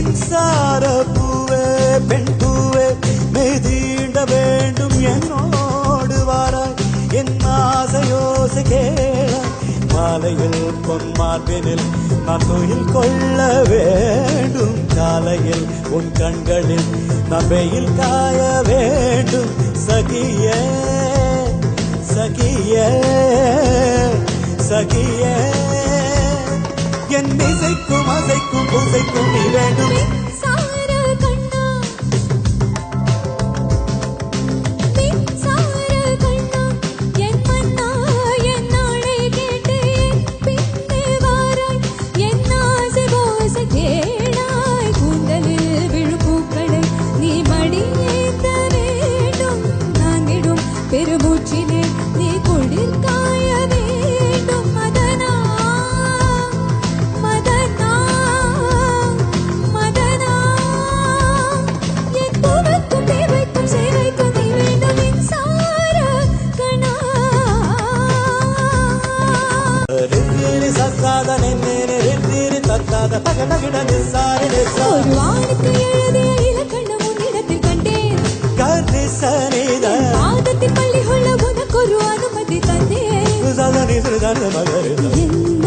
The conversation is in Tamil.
மின்சார பூவே பெண் பூவே மெய்தீண்ட வேண்டும் என்னோடு வாராய் என் ஆசையோசை கேளாய் மாலையில் பொன் மார்பினில் நான் துயில் கொள்ள வேண்டும் காலையில் உன் கண்களில் நான் வெயில் காய வேண்டும் சகியே சகியே சகியே என் இசைக்கும் அசைக்கும் பூசைக்கும் நீ வேண்டும் பெருமூச்சிலே நீ குளிர் காய வேண்டும் மதனா மதனா மதனா என் பூவுக்கும் தேவைக்கும் சேவைக்கும் நீ வேண்டும் மின்சார கணா ரித்திரி சத்தாத நென்னேனே ரித்திரி தத்தாத தகடகிட நிசாரிடே ஒரு வானுக்கு எழுதிய இலக்கணம் உன்னிடத்தில் கண்டேன் கர்னிசனித பாதத்தில் பள்ளி கொள்ள உனக்கு ஒரு அனுமதி தந்தேன் மகரித